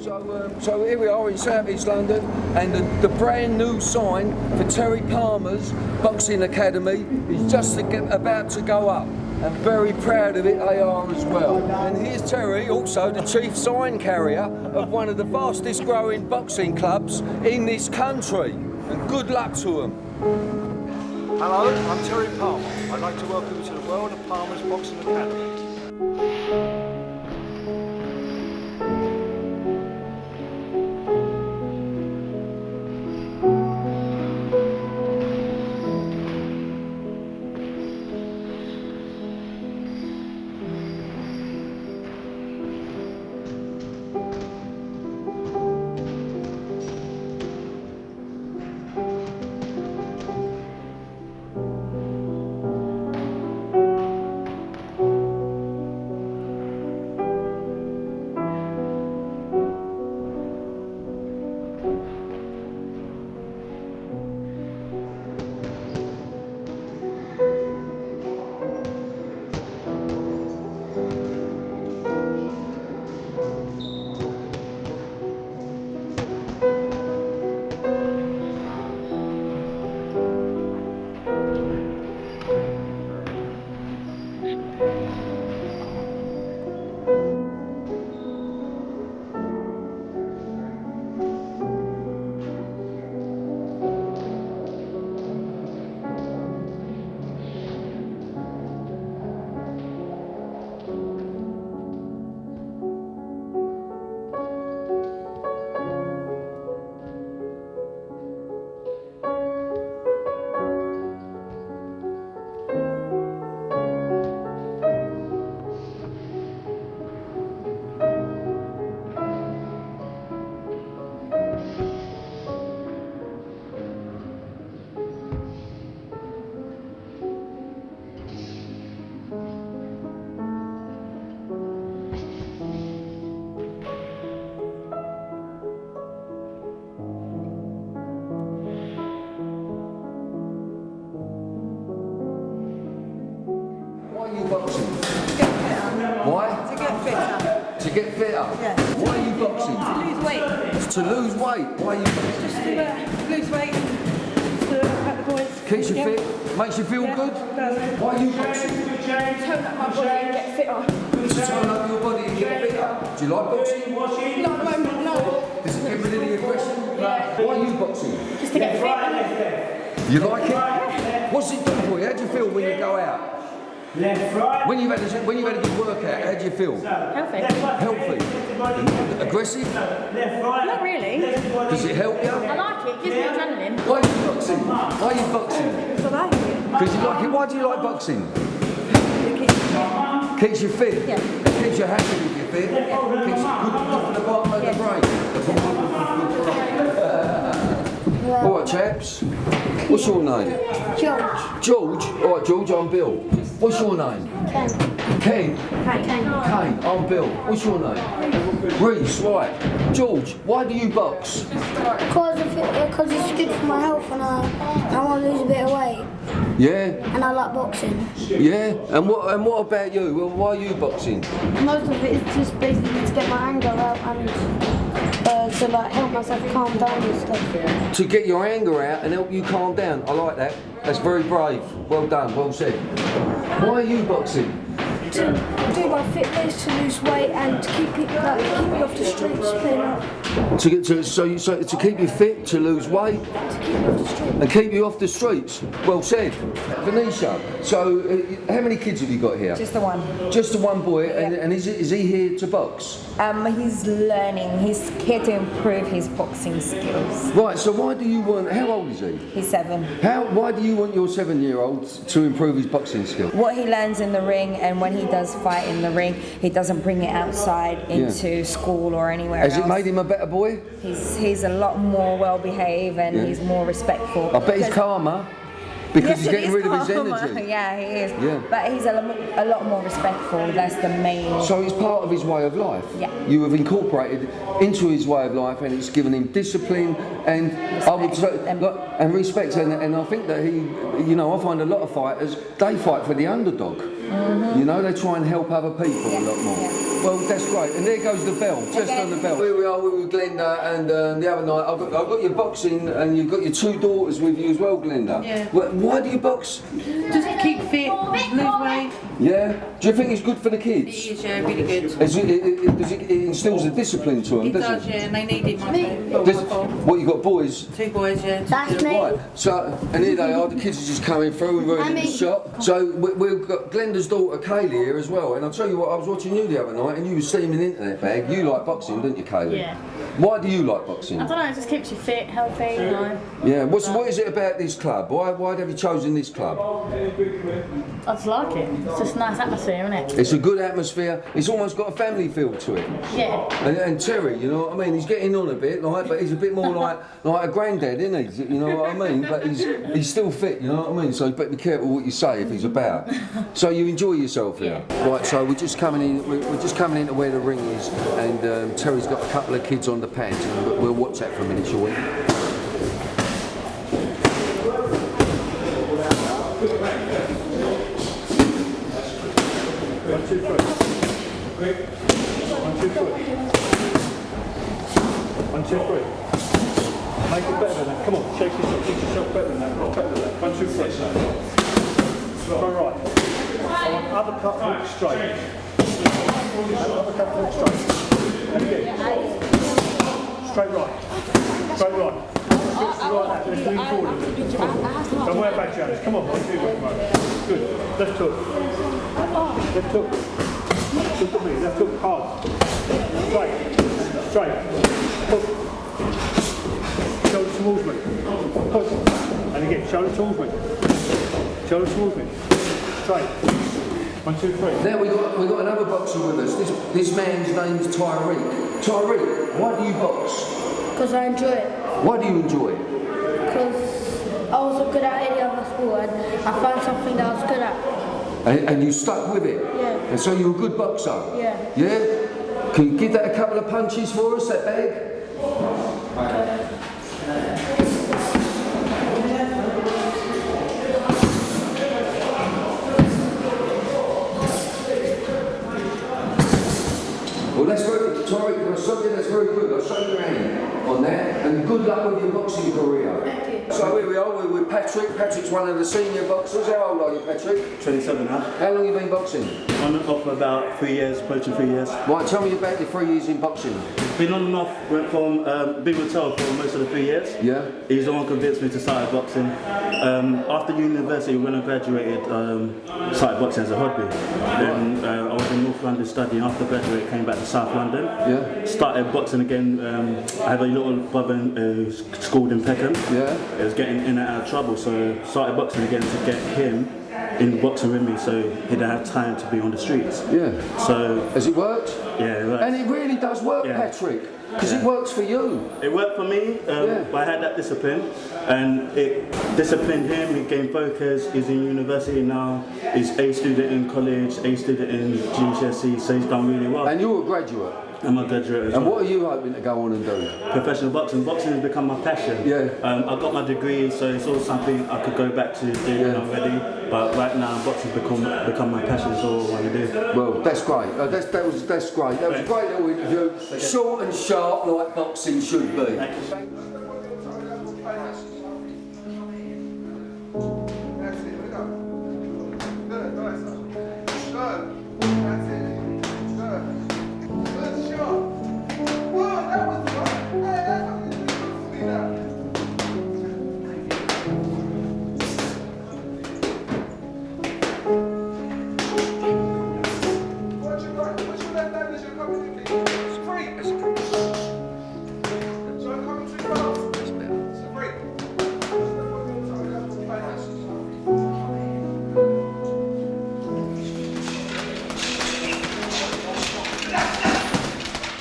So here we are in South East London, and the brand new sign for Terry Palmer's Boxing Academy is just about to go up. And very proud of it they are as well. And here's Terry, also the chief sign carrier of one of the fastest growing boxing clubs in this country. And good luck to them. Hello, I'm Terry Palmer. I'd like to welcome you to the world of Palmer's Boxing Academy. Why are you boxing? To get fitter. Why? To get fitter. To get fitter? Yeah. Why are you boxing? To lose weight. To lose weight? Why are you boxing? Just to lose weight. To help the boys. Keeps you fit? Makes you feel good? Why are you boxing? Tone up my body and get fitter. To tone up your body and get fitter? Do you like boxing? Not at the moment, no. Does it get rid of the aggression? Why are you boxing? Just to get fit. You like it? What's it done for you? How do you feel when you go out? Left, right. When you've had a good workout, how do you feel? Healthy. Healthy? Aggressive? Left, right. Not really. Does it help you? I like it. It gives me adrenaline. Why are you boxing? Why are you boxing? Because I like it. Because you like it. Why do you like boxing? Keeps you fit? Yeah. Keeps you happy if you're fit? Keeps you good for the bottom of the brain? Alright chaps, what's your name? George. George? Alright George, I'm Bill. What's your name? Ken. Ken? Ken. Kane, I'm Bill. What's your name? Reese, right. George, why do you box? Because it's good for my health and I want to lose a bit of weight. Yeah? And I like boxing. Yeah? And what about you? Well, why are you boxing? Most of it is just basically to get my anger out and to like help myself calm down and stuff. To get your anger out and help you calm down. I like that. That's very brave. Well done, well said. Why are you boxing? To do my fitness, to lose weight and to keep me off the streets playing up. To keep you fit, to lose weight, To keep me off the streets. and keep you off the streets. Well said. Venetia, so how many kids have you got here? Just the one. Just the one boy, Yeah. and is he here to box? He's learning. He's here to improve his boxing skills. Right, so why do you want, how old is he? He's 7. Why do you want your 7-year-old to improve his boxing skill? What he learns in the ring, and when he does fight in the ring, he doesn't bring it outside into school or anywhere Has else. it made him a better boy? He's a lot more well-behaved and he's more respectful. I bet he's calmer. Because Yes, he's it getting is rid of his calmer. energy. Yeah, he is. Yeah. But he's a lot more respectful. That's the main. So it's part of his way of life. Yeah. You have incorporated into his way of life, and it's given him discipline and I would say, and respect. And I think that he, I find a lot of fighters, they fight for the underdog. You know, they try and help other people a lot more. Well, that's great. And there goes the bell, just on the bell. Here we are with Glenda, and the other night I've got your boxing, and you've got your 2 daughters with you as well, Glenda. Yeah. Why do you box? Just to keep fit, lose weight. Yeah. Do you think it's good for the kids? It is, yeah, really good. It instills a discipline to them, It doesn't does, yeah, and they need it, my friend. What, you got boys? 2 boys, yeah. That's me. Right, so, and here they are, the kids are just coming through and we're in the shop. So we've got Glenda's daughter Kaylee here as well, and I'll tell you what, I was watching you the other night and you were steaming into that bag. You like boxing, don't you, Kaylee? Yeah. Why do you like boxing? I don't know, it just keeps you fit, healthy, you know. Yeah, what is it about this club? Why have you chosen this club? I just like it. It's just a nice atmosphere, isn't it? It's a good atmosphere, it's almost got a family feel to it. Yeah. And Terry, you know what I mean, he's getting on a bit, like, but he's a bit more like a granddad, isn't he? You know what I mean? But he's still fit, you know what I mean? So you better be careful what you say if he's about. So you enjoy yourself here? Right, so we're just coming in to where the ring is, and Terry's got a couple of kids on the pads, and we'll watch that for a minute, shall we? One, two, three. Quick. 1, 2, 3. 1, 2, 3. Make it better than that. Come on, shake yourself better than that. Better than that. 1, 2, 3. Go right. I want other cut hook straight. Other cut hook straight. And again. Straight right. Straight right. Like that. Let's lean forward. Don't worry about your hands. Come on, 1, 2, 3. Good. Left hook. Left hook. Look at me. Left hook hard. Straight. Straight. Hook. Shoulder towards me. Hook. And again, shoulder towards me. Shoulder towards me. Straight. 1, 2, 3. Now we've got another boxer with us. This man's name's Tyreek. Tyreek, why do you box? Because I enjoy it. Why do you enjoy it? Because I wasn't good at any other sport and I found something that I was good at. And you stuck with it? Yeah. And so you're a good boxer? Yeah. Yeah? Can you give that a couple of punches for us, that bag? Well, that's very, Tyreek, that's very good. I'll show you your hand on that, and good luck with your boxing career. Thank you. So here we are, we're with Patrick. Patrick's one of the senior boxers. How old are you, Patrick? 27 now. How long have you been boxing? On and off for about 3 years, approaching 3 years. Right, tell me about your 3 years in boxing. Been on and off, went from big hotel for most of the 3 years. Yeah. He's the one who convinced me to start boxing. After university, when I graduated, started boxing as a hobby. Then I was in North London studying. After graduate, came back to South London. Yeah. Started boxing again. I have a little brother who's schooled in Peckham. Yeah. He was getting in and out of trouble, so started boxing again to get him in boxing with me, so he didn't have time to be on the streets. Yeah. So has it worked? Yeah, it works. And it really does work, Yeah. Patrick, because it works for you. It worked for me, but I had that discipline, and it disciplined him. He gained focus. He's in university now. He's A student in college, A student in GCSE, so he's done really well. And you're a graduate. I'm a graduate as And well. what are you hoping to go on and do? Professional boxing. Boxing has become my passion. Yeah. I got my degree, so it's all something I could go back to doing when I'm ready. But right now, boxing's become my passion. It's all I want to do. Well, that's great. That's great. That was a great little interview. Short and sharp, like boxing should be. Thank you.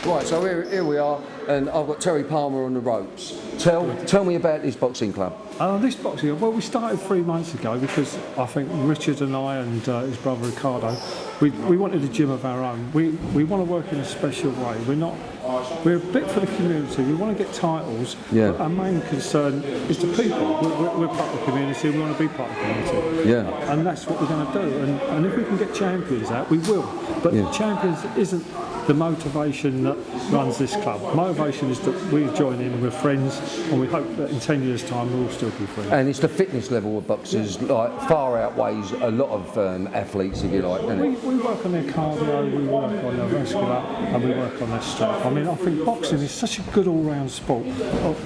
Right, so here we are, and I've got Terry Palmer on the ropes. Tell me about this boxing club. This boxing, well, we started 3 months ago because I think Richard and I and his brother Ricardo we wanted a gym of our own. We want to work in a special way. We're a bit for the community. We want to get titles. Yeah. But our main concern is the people. We're part of the community. We want to be part of the community. Yeah. And that's what we're going to do. And if we can get champions out, we will. But champions isn't the motivation that runs this club. Motivation is that we join in and we're friends, and we hope that in 10 years' time we'll still be friends. And it's the fitness level of boxers like far outweighs a lot of athletes, if you like, doesn't it? We work on their cardio, we work on their vascular, and we work on their strength. I mean, I think boxing is such a good all-round sport.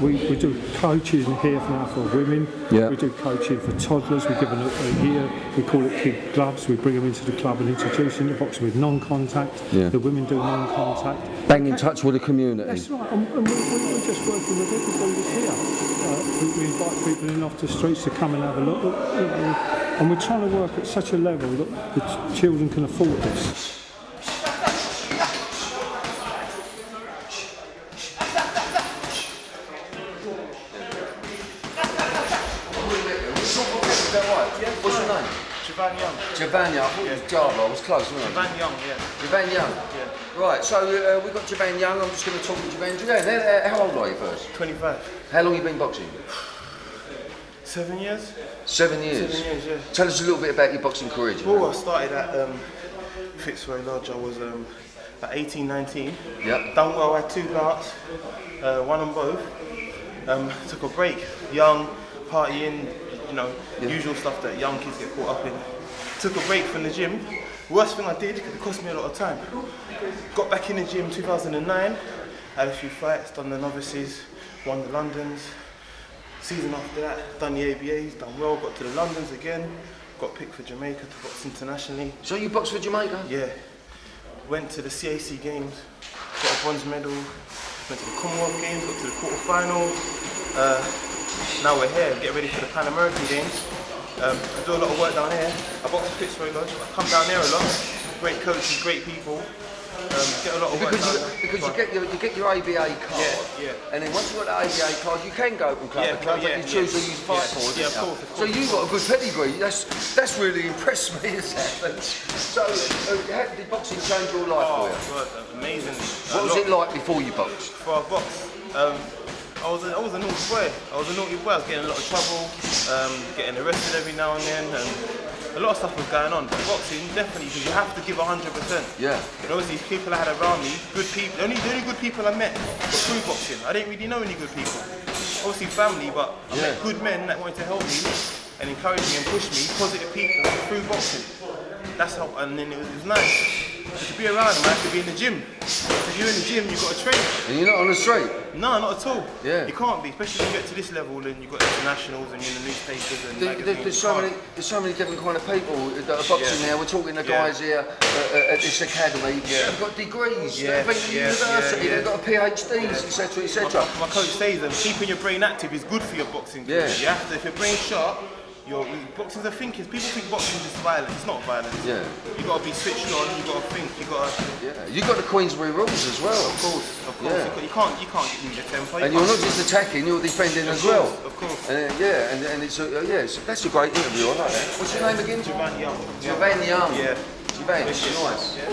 We do coaching here now for women. Yeah. We do coaching for toddlers. We give them a year. We call it Kid Gloves. We bring them into the club and introduce them to boxing with non-contact. Yeah. The women do non-contact. Bang in touch with the community. That's right. And we're just working with everybody that's here. We invite people in off the streets to come and have a look. And we're trying to work at such a level that the children can afford this. What's your name? Javan Young. Javan Young. I thought it was Java. I was close, wasn't I? Javan Young, yeah. Javan Young. Yeah. Right. So we've got Javan Young. I'm just going to talk to Javan. Javan, how old are you first? 25. How long have you been boxing? 7 years? 7 years. 7 years, yeah. Tell us a little bit about your boxing career, Javan. Well, I started at Fitzroy Lodge. I was at 18, 19. Yep. Done well. I had 2 bouts, won them both. Took a break. Young, partying, you know, usual stuff that young kids get caught up in. Took a break from the gym. Worst thing I did, because it cost me a lot of time. Got back in the gym 2009, had a few fights, done the novices, won the Londons. Season after that, done the ABAs, done well, got to the Londons again, got picked for Jamaica to box internationally. So you boxed for Jamaica? Yeah. Went to the CAC games, got a bronze medal, went to the Commonwealth games, got to the quarterfinals. Now we're here, get ready for the Pan American games. I do a lot of work down here. I box at Fitzroy Lodge. I come down here a lot. Great coaches, great people. Get a lot of work Because you get your ABA card, and then once you've got the ABA card, you can go from club to club, but you choose who you fight for. Yeah, of course. So you've got a good pedigree. That's really impressed me as that. So how did boxing change your life for you? God, amazing. What was it like before you boxed? Before I boxed, I was a naughty boy. I was getting in a lot of trouble, getting arrested every now and then, and a lot of stuff was going on. But boxing, definitely, because you have to give 100%. Yeah. And obviously, people I had around me, good people. The only good people I met were through boxing. I didn't really know any good people. Obviously, family, but I met good men that wanted to help me and encourage me and push me, positive people through boxing. That's how, and then it was nice. But to be around them, I have to be in the gym. If you're in the gym, you've got to train. And you're not on the street? No, not at all. Yeah. You can't be, especially when you get to this level and you've got internationals and you're in the newspapers and magazines. There's so many different kind of people that are boxing now. We're talking to guys here at this academy. They've got degrees. They've been to university. They've got PhDs, etc., etc. My coach says keeping your brain active is good for your boxing career. You have to, if your brain's sharp, boxing's a thinking. People think boxing is violent. It's not violent. Yeah. You got to be switched on. You got to think. You got to. Yeah. You got the Queensbury rules as well. Of course. Yeah. You can't get in your temper. And you're not just attacking. You're defending as well. Of course. And it's that's a great interview. I like that. What's your name again? Javan Young. Javan Young. Yeah. Javan. Nice. Yeah.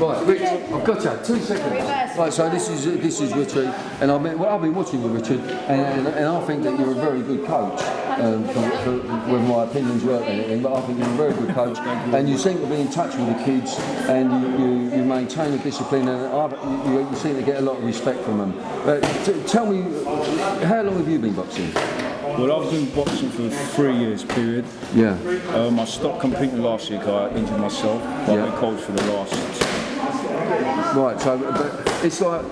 Right, Rich, I've got you. 2 seconds. Right, so this is Richard, and I've been watching you, Richard, and I think that you're a very good coach. Whether my opinions weren't anything, but I think you're a very good coach, and you seem to be in touch with the kids, and you maintain a discipline, and you seem to get a lot of respect from them. Tell me, how long have you been boxing? Well, I've been boxing for 3 years period. Yeah. I stopped competing last year because I injured myself. But I've been coach for the last. Right, so but it's like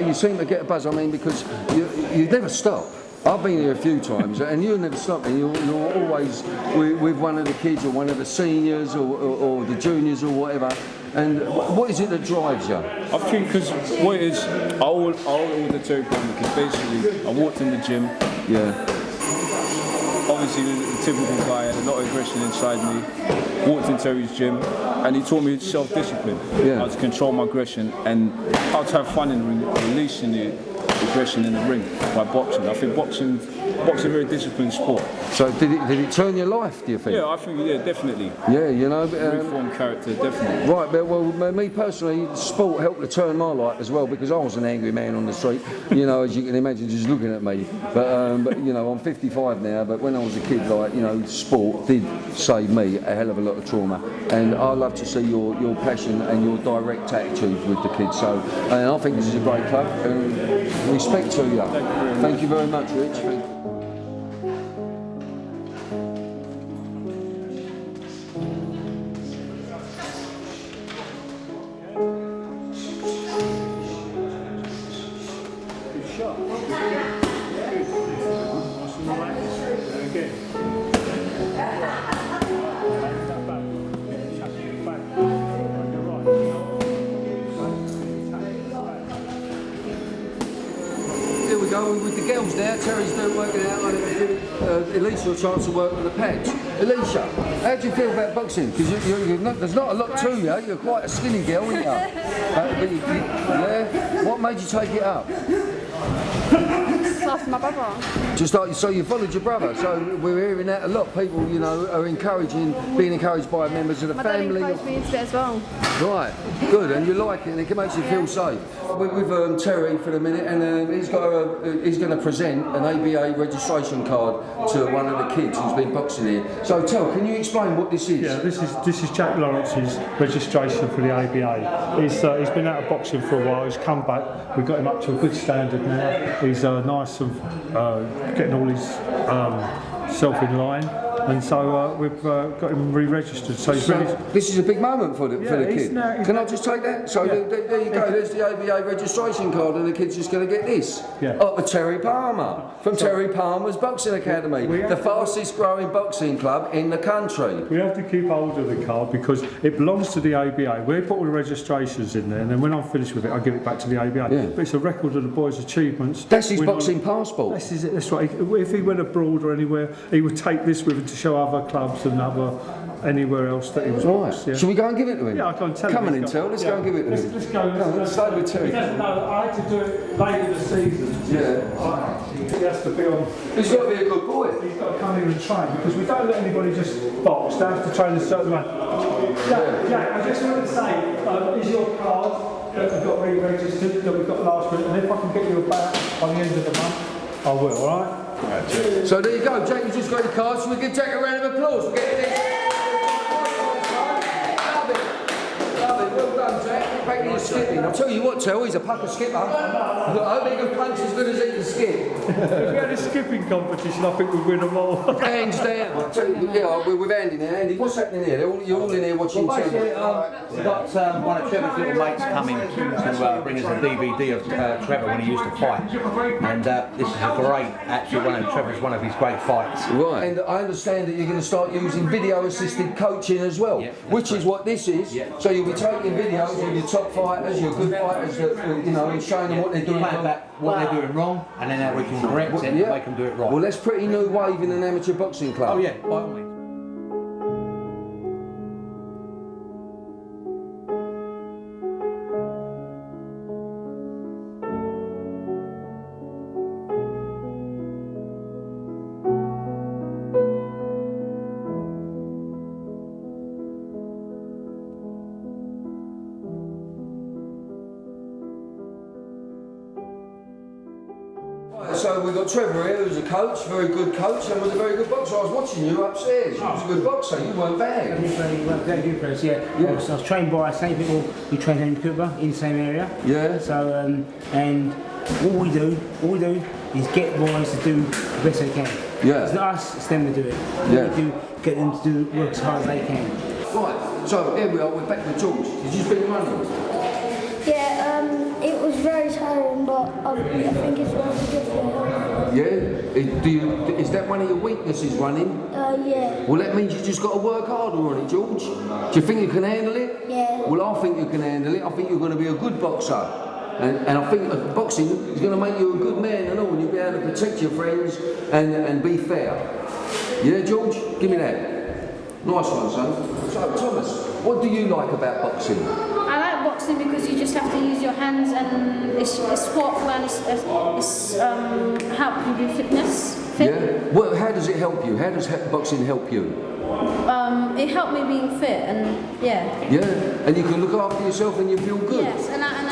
you seem to get a buzz. I mean, because you never stop. I've been here a few times, and you'll never stop me. You're always with one of the kids or one of the seniors or the juniors or whatever. And what is it that drives you? I think because what it is, I ordered the Terry Palmer because basically I walked in the gym. Yeah. Obviously, the typical guy had a lot of aggression inside me. Walked in Terry's gym, and he taught me self-discipline. Yeah. How to control my aggression and how to have fun in the ring, releasing the aggression in the ring by boxing. I think boxing is a very disciplined sport. So did it turn your life, do you think? Yeah, I think, yeah, definitely. Yeah, you know. Reformed character, definitely. Right, but well, me personally, sport helped to turn my life as well because I was an angry man on the street, you know, as you can imagine, just looking at me. But you know, I'm 55 now, but when I was a kid, like, you know, sport did save me a hell of a lot of trauma. And I love to see your passion and your direct attitude with the kids. So, and I think this is a great club. And respect to you. Thank you very much, Rich. Here we go with the girls now. Terry's doing working out. Elisa a chance to work with the pads. Elisa, how do you feel about boxing? Because there's not a lot to you. You're quite a skinny girl, aren't you? Yeah. What made you take it up? After my brother. Just like, so you followed your brother. So we're hearing that a lot. People, you know, are being encouraged by members of the family. My dad encouraged me into it as well. Right, good, and you like it, and it makes you feel safe. We're with Terry for the minute, and he's going to present an ABA registration card to one of the kids who's been boxing here. So, can you explain what this is? Yeah, this is Jack Lawrence's registration for the ABA. He's been out of boxing for a while. He's come back. We've got him up to a good standard now. He's nice and getting all his self in line. And so we've got him re-registered. So he's really... This is a big moment for the kid. Can I just take that? So Yeah. there you go. There's the ABA registration card, and the kid's just going to get this. Yeah. Oh, Terry Palmer from Terry Palmer's Boxing Academy, the fastest growing boxing club in the country. We have to keep hold of the card because it belongs to the ABA. We put all the registrations in there, and then when I'm finished with it, I give it back to the ABA. Yeah. But it's a record of the boys' achievements. That's his boxing passport. That's right. If he went abroad or anywhere, he would take this with him to show other clubs and anywhere else that he was. Right. Yeah. Shall we go and give it to him? Yeah, I can tell him. Come on in, Tel. Let's go and give it to him. Let's go. Let's stay with Terry. He doesn't know. I had to do it late in the season. Yeah. He has to be on. He's got to be a good boy. He's got to come here and train because we don't let anybody just box. They have to train a certain way. Jack, I just want to say, is your card that we've got re-registered that we got last week, and if I can get you a back by the end of the month, I will. All right. So there you go, Jack, you just got your card, so we give Jack a round of applause. We'll get this. Love it, well done, Jack. Back to your skipping. I'll tell you what, Tel, he's a pucker skipper. I hope he can punch as good as he can skip. If we had a skipping competition, I think we'd win them all. Hands down. I'll tell you, yeah, we're with Andy now. Andy, what's happening here? You're all in here watching Well, basically, we've got one of Trevor's little mates coming to bring us a DVD of Trevor when he used to fight. And this is a great, actually, one of his great fights. Right. And I understand that you're going to start using video-assisted coaching as well, which is what this is. Yeah. So you'll be taking videos of your top fighters, your good fighters, that, you know, and showing them what they're doing wrong. What they're doing wrong, and then how we can correct it and make them do it right. Well, that's pretty new wave in an amateur boxing club. Oh yeah, by all means. So we've got Trevor here, who's a coach, very good coach, and was a very good boxer. I was watching you upstairs. You was a good boxer. You weren't bad. Very good for us, yeah. I was trained by the same people who trained in Cooper in the same area. Yeah. So and all we do is get boys to do the best they can. Yeah. It's not us, it's them to do it. Yeah. We do get them to do work as hard as they can. Right. So here we are. We're back with George. Did you speak running? Yeah, it was very tiring, but I think it's really good for health. Yeah? Is that one of your weaknesses, running? Yeah. Well, that means you just got to work harder on it, George. Do you think you can handle it? Yeah. Well, I think you can handle it. I think you're going to be a good boxer. And I think boxing is going to make you a good man and all, and you'll be able to protect your friends and be fair. Yeah, George? Give me that. Nice one, son. So, Thomas, what do you like about boxing? I like boxing because you just have to use your hands, and it's sportful, and it's help you do fitness. Yeah? Well, how does it help you? How does boxing help you? It helped me being fit, and yeah. Yeah, and you can look after yourself and you feel good. Yes, and I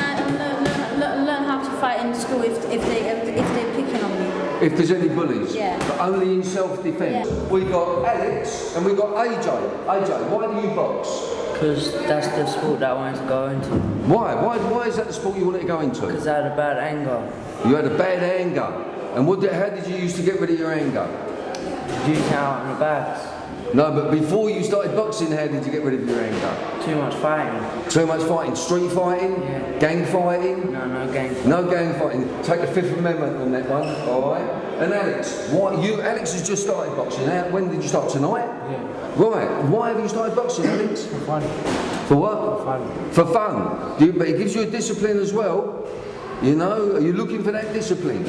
learn how to fight in school if they're picking on me. If there's any bullies. Yeah. But only in self-defence. Yeah. We've got Alex and we've got AJ. AJ, why do you box? Because that's the sport that I wanted to go into. Why? Why is that the sport you wanted to go into? Because I had a bad anger. You had a bad anger. And how did you used to get rid of your anger? Using out on the bags. No, but before you started boxing, how did you get rid of your anger? Too much fighting. Too much fighting? Street fighting? Yeah. Gang fighting? No gang fighting. No gang fighting. Take the Fifth Amendment on that one, alright? And Alex, Alex has just started boxing. When did you start? Tonight? Yeah. Right. Why have you started boxing, Alex? For fun. For what? For fun. For fun. But it gives you a discipline as well. You know, are you looking for that discipline?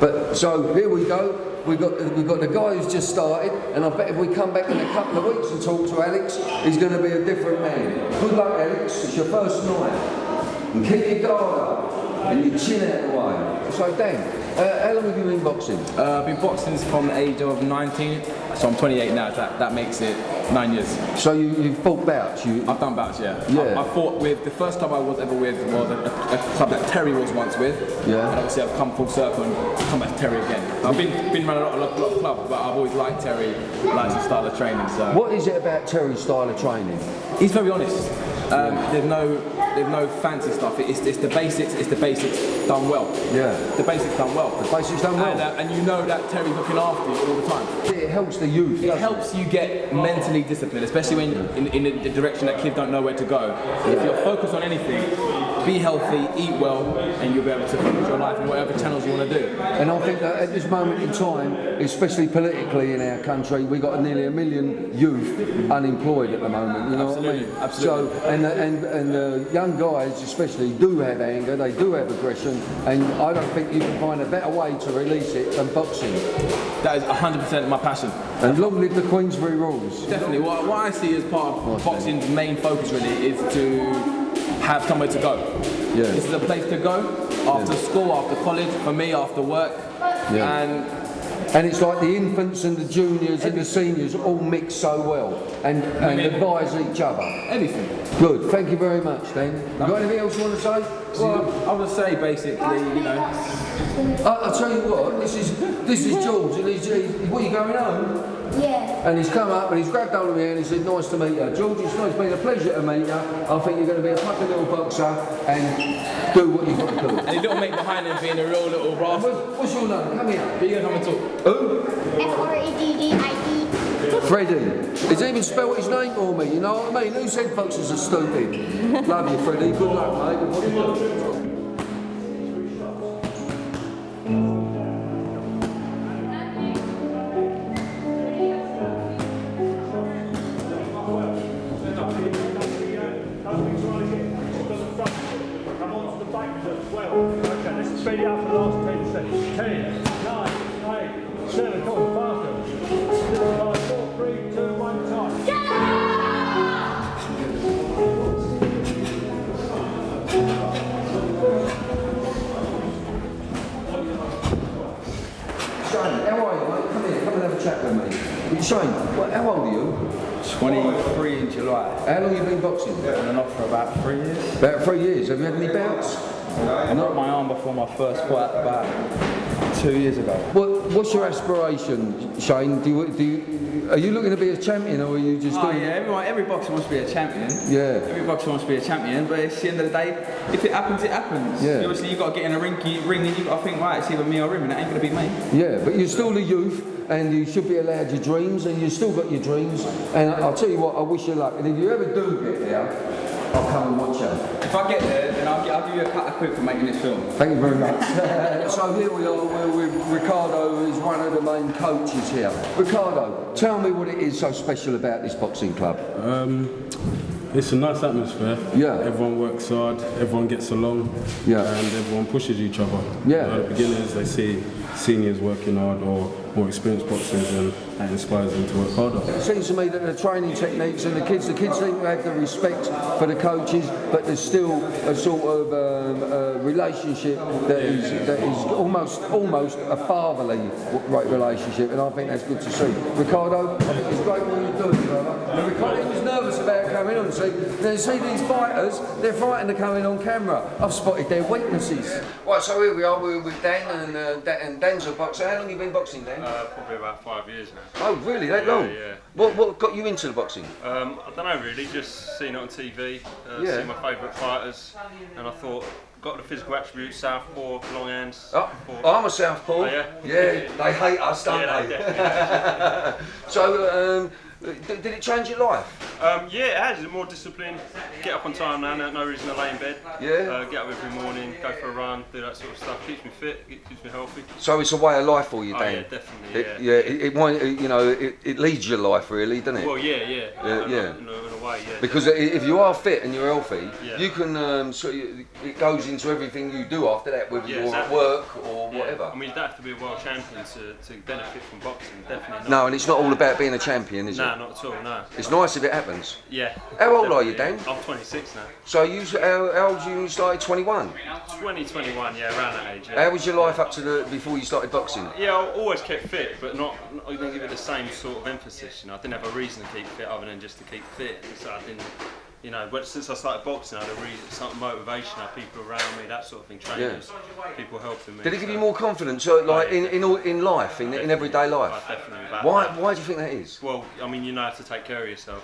But so here we go. We've got the guy who's just started, and I bet if we come back in a couple of weeks and talk to Alex, he's going to be a different man. Good luck, Alex. It's your first night. And keep your guard up and your chin out the way. So Dan, how long have you been boxing? I've been boxing from the age of 19, so I'm 28 now. That makes it 9 years. So you've fought bouts? I've done bouts, yeah. Yeah. I fought with, the first club I was ever with was a club that Terry was once with. Yeah. And obviously I've come full circle and come back to Terry again. I've been around a lot of clubs, but I've always liked Terry, liked his style of training. So. What is it about Terry's style of training? He's very honest. There's no fancy stuff. It's the basics. It's the basics done well. Yeah. The basics done well. The basics done well. And you know that Terry's looking after you all the time. It helps the youth. It helps you get mentally disciplined, especially when in the direction that kids don't know where to go. If you're focused on anything, be healthy, eat well, and you'll be able to focus your life in whatever channels you want to do. And I think that at this moment in time, especially politically in our country, we've got nearly 1 million youth unemployed at the moment. You know what I mean? Absolutely. So, and the young guys especially do have anger, they do have aggression, and I don't think you can find a better way to release it than boxing. That is 100% my passion. And long live the Queensbury rules. Definitely. What I see as part of boxing's main focus really is to have somewhere to go. Yeah. This is a place to go after school, after college, for me after work. Yeah. And it's like the infants and the juniors and the seniors all mix so well and advise each other. Everything. Good. Thank you very much, Dan. You got anything else you want to say? Well, I would say basically, you know. I'll tell you what. This is George, and he's what, you going home? Yeah. And he's come up and he's grabbed hold of me and he said, "Nice to meet you, George. It's been a pleasure to meet you. I think you're going to be a fucking little boxer and do what you've got to do." And his little mate behind him being a real little rascal. What's your name? Come here. Are you going to come and talk? Who? Freddie. Freddie. He's even spelled his name for me, you know what I mean? Who said boxers are stupid? Love you, Freddie. Good luck, mate. What do you do? Speed it up for the last 10 seconds. 10, 9, 8, 7, come on, faster. 5, 4, 3, 2, 1, time. Shane, how are you, mate? Come here, come and have a chat with me. Shane, how old are you? 23 in July. How long have you been boxing? On and off for about 3 years. About 3 years. Have you had any bouts? I broke my arm before my first fight about 2 years ago. What's your aspiration, Shane? Are you looking to be a champion, or are you just doing? Yeah, every boxer wants to be a champion. Yeah. Every boxer wants to be a champion, but it's the end of the day, if it happens, it happens. Yeah. Obviously, you've got to get in a ring and you've got to think, right, it's either me or him, and that ain't going to be me. Yeah, but you're still the youth, and you should be allowed your dreams, and you've still got your dreams. And I'll tell you what, I wish you luck. And if you ever do get there, I'll come and watch you. If I get there, then I'll give you a couple of quid for making this film. Thank you very much. So here we are, we're with Ricardo, who's one of the main coaches here. Ricardo, tell me what it is so special about this boxing club. It's a nice atmosphere. Yeah. Everyone works hard, everyone gets along, yeah, and everyone pushes each other. Yeah. The beginners, they see seniors working hard or more experienced boxers, and that inspires them to work harder. It seems to me that the training techniques and the kids seem to have the respect for the coaches, but there's still a sort of relationship that is almost a fatherly relationship, and I think that's good to see. Ricardo, I think it's great what you're doing, brother. Ricardo was nervous about coming on. See these fighters, they're frightened of coming on camera. I've spotted their weaknesses. Right, so here we are, we're with Dan, and Dan's a boxer. How long have you been boxing, Dan? Probably about 5 years now. Oh, really? That long? Yeah. What got you into the boxing? I don't know really, just seeing it on TV, Yeah. seeing my favourite fighters, and I thought, got the physical attributes, southpaw, long hands. Oh, I'm a southpaw. Oh, yeah? Yeah, they hate us, don't Yeah, they? definitely. So, did it change your life? Yeah, it has. It's more discipline. Get up on time now, no reason to lay in bed. Yeah. Get up every morning, go for a run, do that sort of stuff. Keeps me fit, keeps me healthy. So it's a way of life for you, Oh, Dan? yeah, definitely, It leads your life, really, doesn't it? Well, yeah. In a way, yeah. Because if you are fit and you're healthy, Yeah. you can. It goes into everything you do after that, whether Yeah, you're exactly. at work or whatever. I mean, you don't have to be a world champion to benefit from boxing, definitely not. No, and it's not all about being a champion, is it? No, not at all, no. It's nice if it happens. Yeah. How old are you, Dan? I'm 26 now. So how old you started? 21. 21, yeah, around that age. Yeah. How was your life up to before you started boxing? Yeah, I always kept fit, but I didn't give it the same sort of emphasis. I didn't have a reason to keep fit other than just to keep fit. So I didn't, but since I started boxing, I had a reason, some motivation. I had people around me, that sort of thing, trainers, people helping me. Did it give you more confidence, like in life, in everyday life? Definitely. Why do you think that is? Well, I mean, you know how to take care of yourself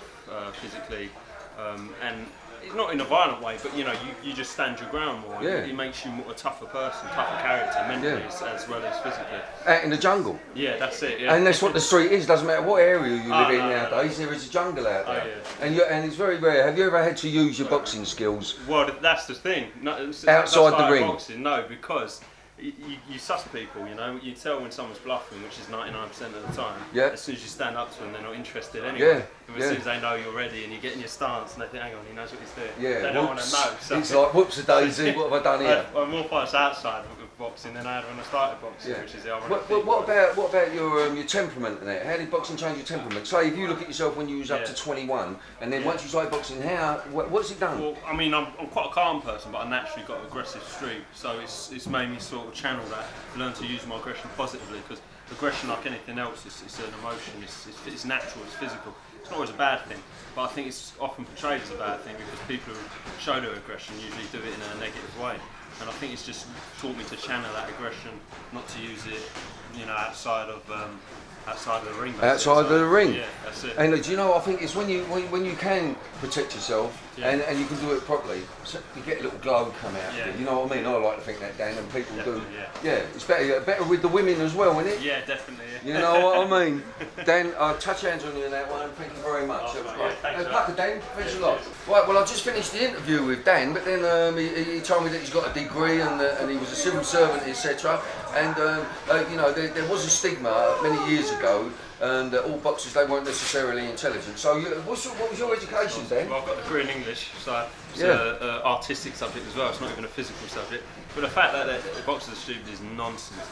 physically, and not in a violent way, but you just stand your ground more. Yeah. It makes you a tougher person, tougher character, mentally as well as physically. Out in the jungle. Yeah, that's it. Yeah. And that's what the street is. Doesn't matter what area you live in no, nowadays. There is a jungle out there, yeah. and it's very rare. Have you ever had to use your boxing skills? Well, that's the thing. Outside the ring. Boxing, no, because you suss people, you tell when someone's bluffing, which is 99% of the time. Yeah. As soon as you stand up to them, they're not interested anyway. Yeah. As soon as they know you're ready and you get in your stance and they think, hang on, he knows what he's doing. Yeah. They don't want to know. So It's like, whoops a daisy, what have I done here? I'm more fights outside of boxing than I had when I started boxing, which is the ironic thing. What about your temperament and that? How did boxing change your temperament? Say if you look at yourself when you was up to 21, and then once you started boxing, what's it done? Well, I mean, I'm quite a calm person, but I naturally got an aggressive streak, so it's made me sort of channel that, learn to use my aggression positively, because aggression, like anything else, it's an emotion, it's natural, it's physical. It's not always a bad thing, but I think it's often portrayed as a bad thing because people who show their aggression usually do it in a negative way. And I think it's just taught me to channel that aggression, not to use it, outside of the ring. Outside of the ring. Yeah, that's it. And do you know? I think it's when you can protect yourself and you can do it properly. So you get a little glow come out. Yeah. You know what I mean? I like to think that, Dan, and people Definitely, do. Yeah, it's better with the women as well, isn't it? Yeah, definitely. Yeah. You know what I mean? Dan, I'll touch hands on you on that one. Thank you very much. That was great. thanks, Pucker, Dan, thanks a lot. Right, well, I just finished the interview with Dan, but then he told me that he's got a degree and he was a civil servant, etc. And there was a stigma many years ago, and all boxers, they weren't necessarily intelligent. So, what was your education, Dan? Well, I've got a degree in English, so it's an artistic subject as well. It's not even a physical subject. But the fact that the boxers are stupid is nonsense.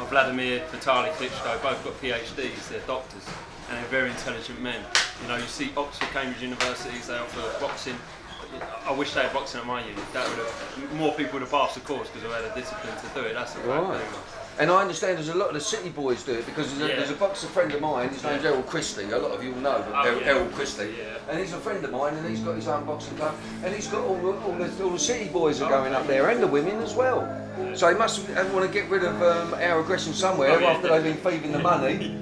Vladimir, Vitaly Klitschko, both got PhDs. They're doctors, and they're very intelligent men. You see Oxford, Cambridge universities, they offer boxing. I wish they had boxing at my uni. That would have more people would have passed the course because they had the discipline to do it. That's a great thing. And I understand there's a lot of the city boys do it because there's a boxer friend of mine, his name's Errol Christie, a lot of you will know Errol Christie, and he's a friend of mine and he's got his own boxing club and he's got all the city boys are going up there and the women as well. So he must want to get rid of our aggression somewhere after they've been thieving the money.